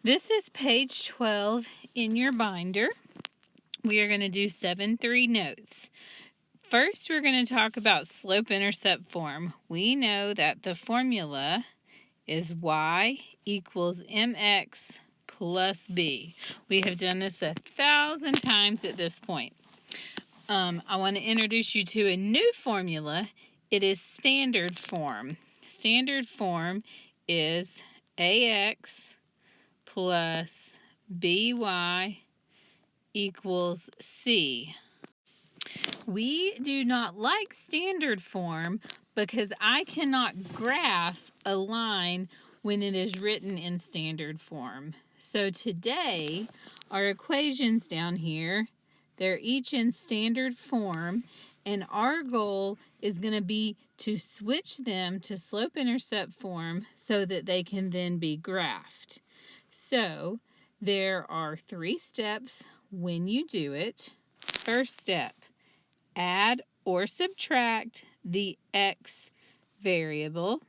This is page 12 in your binder. We are going to do 7-3 notes. First, we're going to talk about slope-intercept form. We know that the formula is y equals mx plus b. We have done this 1,000 times at this point. I want to introduce you to a new formula. It is standard form. Standard form is ax plus by equals c. We do not like standard form because I cannot graph a line when it is written in standard form. So today, our equations down here, they're each in standard form, and our goal is going to be to switch them to slope-intercept form so that they can then be graphed. So there are 3 steps when you do it. First step, add or subtract the x variable.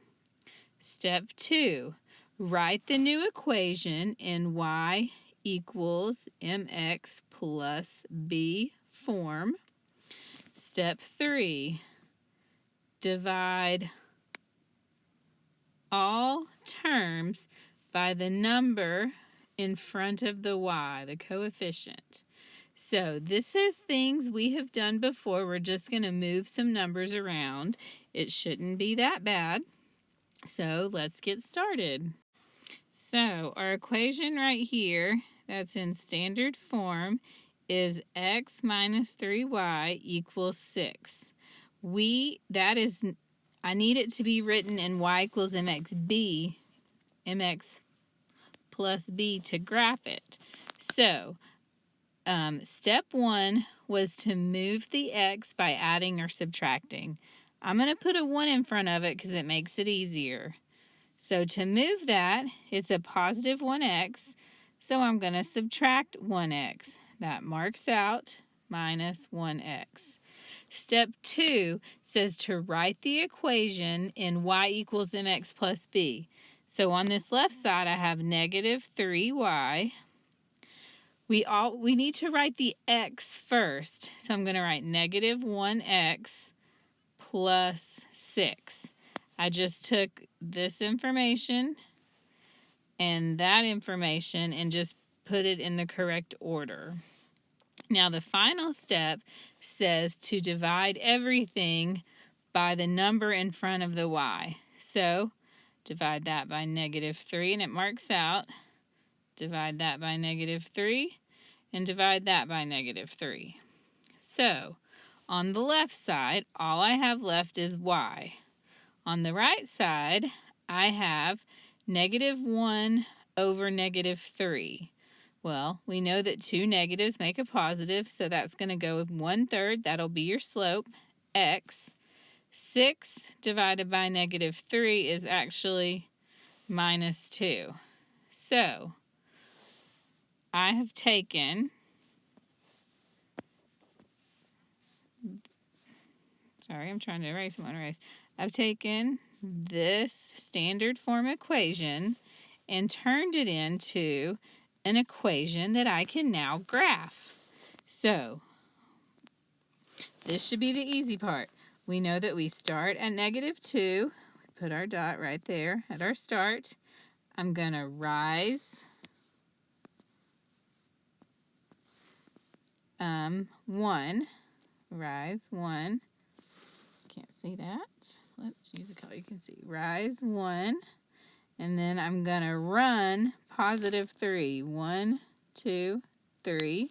Step 2, write the new equation in y equals mx plus b form. Step 3, divide all terms by the number in front of the y, the coefficient. So this is things we have done before. We're just going to move some numbers around. It shouldn't be that bad. So let's get started. So our equation right here, that's in standard form, is x minus 3y equals 6. I need it to be written in y equals mx plus b to graph it. So step 1 was to move the x by adding or subtracting. I'm going to put a 1 in front of it because it makes it easier. So to move that, it's a positive 1x, so I'm going to subtract 1x. That marks out minus 1x. Step 2 says to write the equation in y equals mx plus b. So on this left side, I have negative 3y. We need to write the x first. So I'm going to write negative 1x plus 6. I just took this information and that information and just put it in the correct order. Now the final step says to divide everything by the number in front of the y. So divide that by negative 3 and it marks out. Divide that by negative 3 and divide that by negative 3. So on the left side, all I have left is y. On the right side, I have negative 1 over negative 3. Well, we know that 2 negatives make a positive, so that's going to go with 1/3. That'll be your slope, x. 6 divided by negative 3 is actually minus 2. So I have taken, I'm trying to erase. I've taken this standard form equation and turned it into an equation that I can now graph. So this should be the easy part. We know that we start at negative 2. We put our dot right there at our start. I'm going to rise 1. Rise 1. Can't see that. Let's use the color you can see. Rise 1. And then I'm going to run positive 3. 1, 2, 3.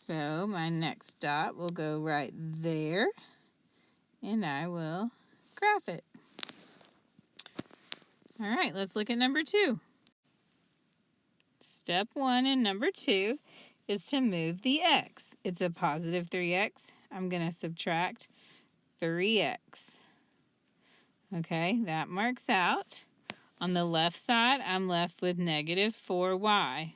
So my next dot will go right there. And I will graph it. All right, let's look at number 2. Step 1 in number 2 is to move the x. It's a positive 3x. I'm going to subtract 3x. Okay, that marks out. On the left side, I'm left with negative 4y.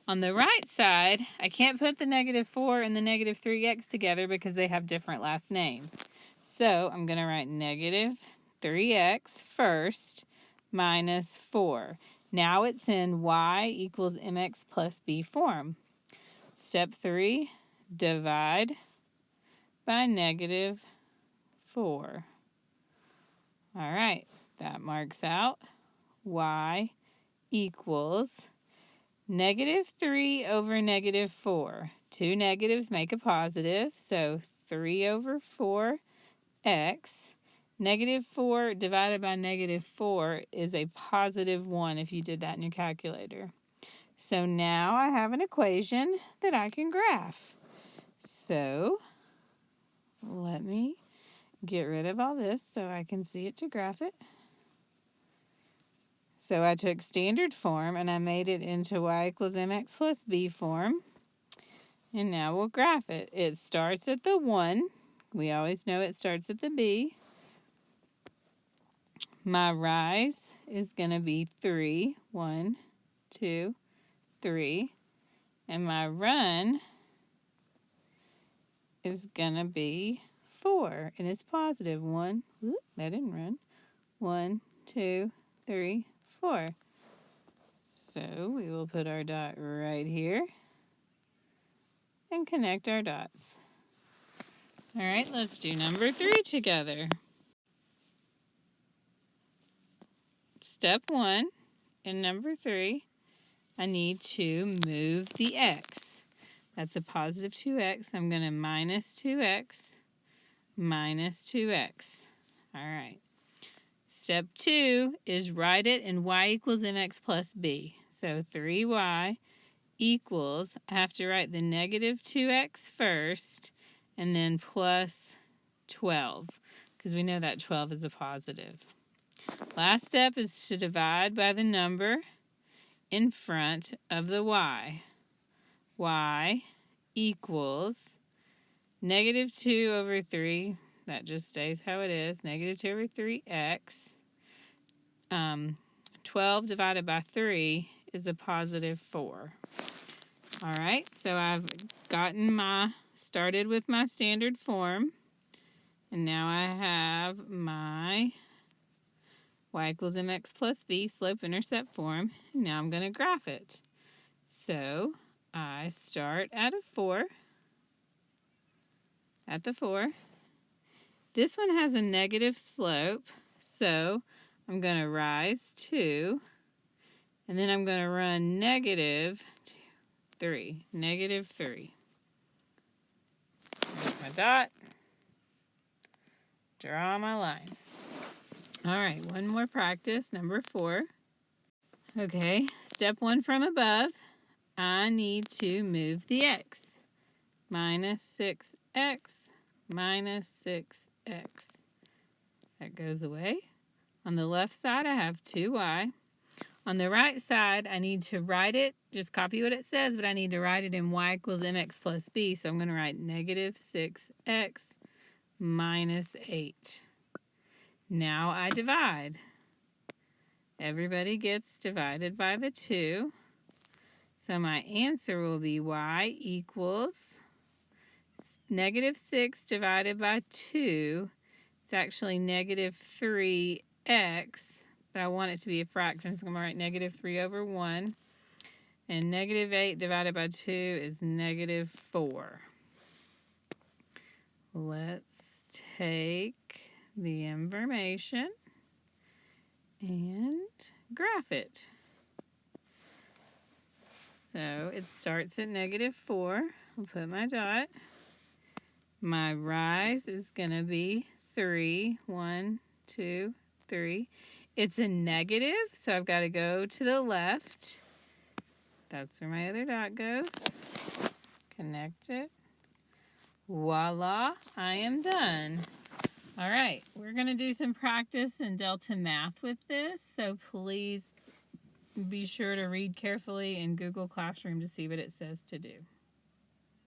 On the right side, I can't put the negative 4 and the negative 3x together because they have different last names. So I'm going to write negative 3x first minus 4. Now it's in y equals mx plus b form. Step 3, divide by -4. All right, that marks out y equals -3 over -4. Two negatives make a positive, so 3 over 4x. -4 divided by -4 is a +1 if you did that in your calculator. So now I have an equation that I can graph. So let me get rid of all this so I can see it to graph it. So I took standard form and I made it into y equals mx plus b form. And now we'll graph it. It starts at the 1. We always know it starts at the b. My rise is going to be 3. 1, 2, 3. And my run is going to be 4. And it's positive. 1. Whoop, that didn't run. 1, 2, 3, 4. So we will put our dot right here and connect our dots. All right, let's do number 3 together. Step 1 in number 3, I need to move the x. That's a positive 2x. I'm going to minus 2x, minus 2x. All right. Step 2 is write it in y equals mx plus b. So 3y equals, I have to write the -2x first and then plus 12 because we know that 12 is a positive. Last step is to divide by the number in front of the y. Y equals -2 over 3. That just stays how it is. -2 over 3x. 12 divided by 3 is a +4. All right, so I've started with my standard form. And now I have my y equals mx plus b slope-intercept form. And now I'm going to graph it. So I start at a 4. At the 4. This one has a negative slope, so I'm going to rise 2. And then I'm going to run -3. -3. There's my dot. Draw my line. All right, one more practice, number 4. Okay, step 1 from above. I need to move the x. -6x, -6x. That goes away. On the left side, I have 2y. On the right side, I need to write it, just copy what it says, but I need to write it in y equals mx plus b. So I'm going to write -6x minus 8. Now I divide. Everybody gets divided by the 2. So my answer will be y equals -6 divided by 2. It's actually -3x, but I want it to be a fraction, so I'm going to write -3 over 1. And -8 divided by 2 is -4. Let's take the information and graph it. So it starts at -4. I'll put my dot. My rise is going to be 3. 1, 2, 3. It's a negative, so I've got to go to the left. That's where my other dot goes. Connect it. Voila, I am done. All right, we're going to do some practice in Delta Math with this, so please be sure to read carefully in Google Classroom to see what it says to do.